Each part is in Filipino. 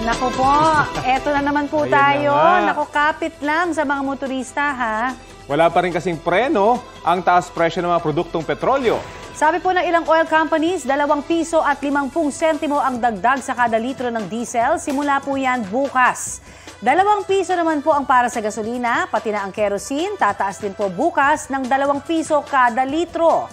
Naku po, eto na naman po Ayun tayo. na nga. Naku, kapit lang sa mga motorista, ha? Wala pa rin kasing preno ang taas presyo ng mga produktong petrolyo. Sabi po ng ilang oil companies, 2 piso at 50 sentimo ang dagdag sa kada litro ng diesel. Simula po yan bukas. 2 piso naman po ang para sa gasolina, pati na ang kerosene. Tataas din po bukas ng 2 piso kada litro.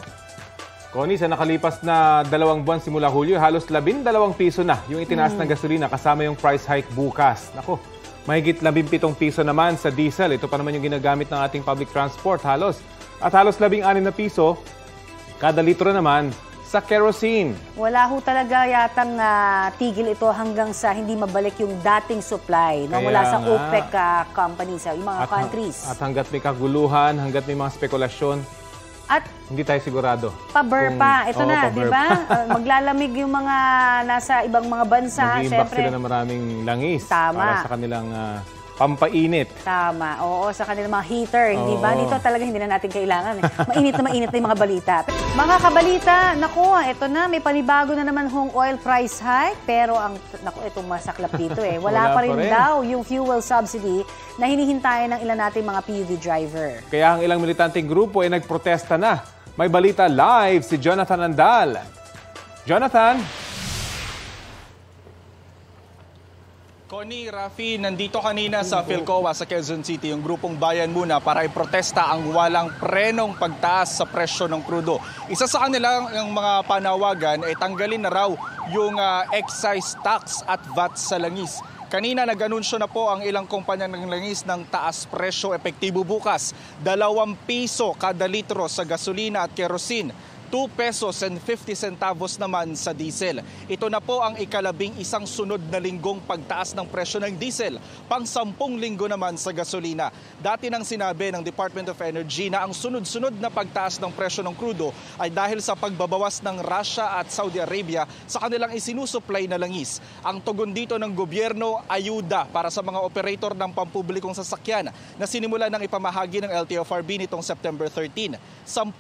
Connie, sa nakalipas na 2 buwan simula Hulyo, halos 12 piso na yung itinaas ng gasolina kasama yung price hike bukas. Nako, mahigit 17 piso naman sa diesel. Ito pa naman yung ginagamit ng ating public transport halos. At halos 16 na piso kada litro naman sa kerosene. Wala ho talaga yatang tigil ito hanggang sa hindi mabalik yung dating supply no, mula sa nga. OPEC companies, yung mga countries. At hanggat may kaguluhan, hanggat may mga spekulasyon, At hindi tayo sigurado. paber pa. Ito Oo, na, paber di ba? Maglalamig yung mga nasa ibang mga bansa. Mag-iimbak Siyempre, sila ng maraming langis Tama. para sa kanilang pampainit. tama. Oo, sa kanilang mga heater. Hindi ba? Oo. Dito talaga hindi na natin kailangan. Mainit na yung mga balita. Mga kabalita, naku, ito na. May panibago na naman hong oil price hike. Pero itong masaklap dito eh. Wala pa rin daw yung fuel subsidy na hinihintayan ng ilan nating mga PUV driver. Kaya ang ilang militanteng grupo ay nagprotesta na. May balita live si Jonathan Andal. Jonathan? Connie, Rafi, nandito kanina sa Philcoa sa Quezon City yung grupong Bayan Muna para iprotesta ang walang prenong pagtaas sa presyo ng krudo. Isa sa kanilang mga panawagan ay tanggalin na raw yung excise tax at VAT sa langis. Kanina nag-anunsyo na po ang ilang kumpanya ng langis ng taas presyo epektibo bukas. 2 piso kada litro sa gasolina at kerosene. 2 pesos and 50 centavos naman sa diesel. Ito na po ang ika-11 sunod na linggong pagtaas ng presyo ng diesel, pang 10 linggo naman sa gasolina. Dati nang sinabi ng Department of Energy na ang sunod-sunod na pagtaas ng presyo ng krudo ay dahil sa pagbabawas ng Russia at Saudi Arabia sa kanilang isinusupply na langis. Ang tugon dito ng gobyerno, ayuda para sa mga operator ng pampublikong sasakyan na sinimula ng ipamahagi ng LTFRB nitong September 13. 10,000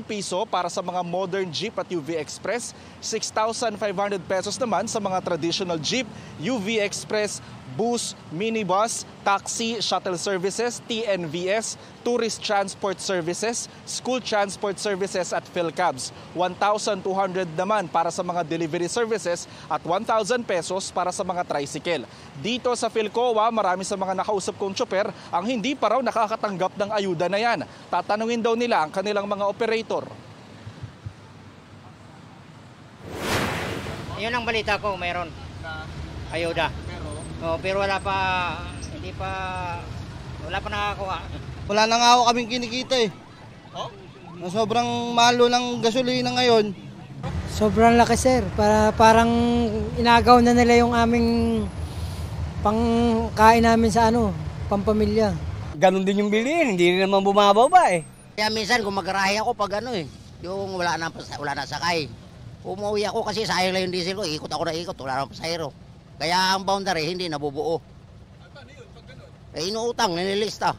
piso para sa mga modern Jeep at UV Express, 6,500 pesos naman sa mga traditional Jeep, UV Express, bus, minibus, taxi, shuttle services, TNVS, tourist transport services, school transport services at PhilCabs. 1,200 naman para sa mga delivery services at 1,000 pesos para sa mga tricycle. Dito sa Philcoa, marami sa mga nakausap kong tsoper ang hindi pa raw nakakatanggap ng ayuda na yan. Tatanungin daw nila ang kanilang mga operator. Yun ang balita ko, mayroon ayuda. Pero wala pa nakakakuha. Wala na nga ako kaming kinikita eh. Oh? Sobrang mahal ng gasolina ngayon. Sobrang laki sir, parang inagaw na nila yung aming pangkain namin sa pampamilya. Ganon din yung bilihin, hindi rin naman bumababa eh. Kaya minsan gumagarahe ako pag yung wala na sakay. Umuwi ako kasi sayang lang yung diesel ko, ikot ako na ikot, wala na pasahero. Kaya ang boundary hindi nabubuo. Paano yun pag gano'n? Inuutang, nililista.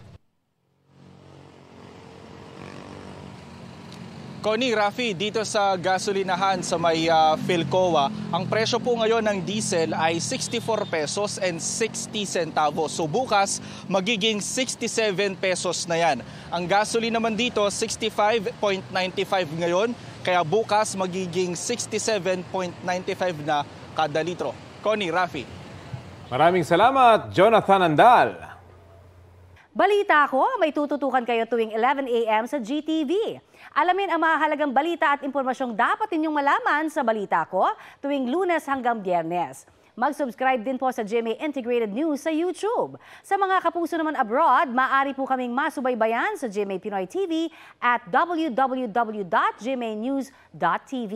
Connie, Rafi, dito sa gasolinahan sa may Philcoa, ang presyo po ngayon ng diesel ay 64 pesos and 60 centavos. So bukas, magiging 67 pesos na yan. Ang gasolina naman dito, 65.95 ngayon. Kaya bukas, magiging 67.95 na kada litro. Connie, Rafi. Maraming salamat, Jonathan Andal. Balita ko, may tututukan kayo tuwing 11 a.m. sa GTV. Alamin ang mahalagang balita at impormasyong dapat ninyong malaman sa Balita Ko tuwing Lunes hanggang Biyernes. Mag-subscribe din po sa GMA Integrated News sa YouTube. Sa mga kapuso naman abroad, maaari po kaming masubaybayan sa GMA Pinoy TV at www.gmanews.tv.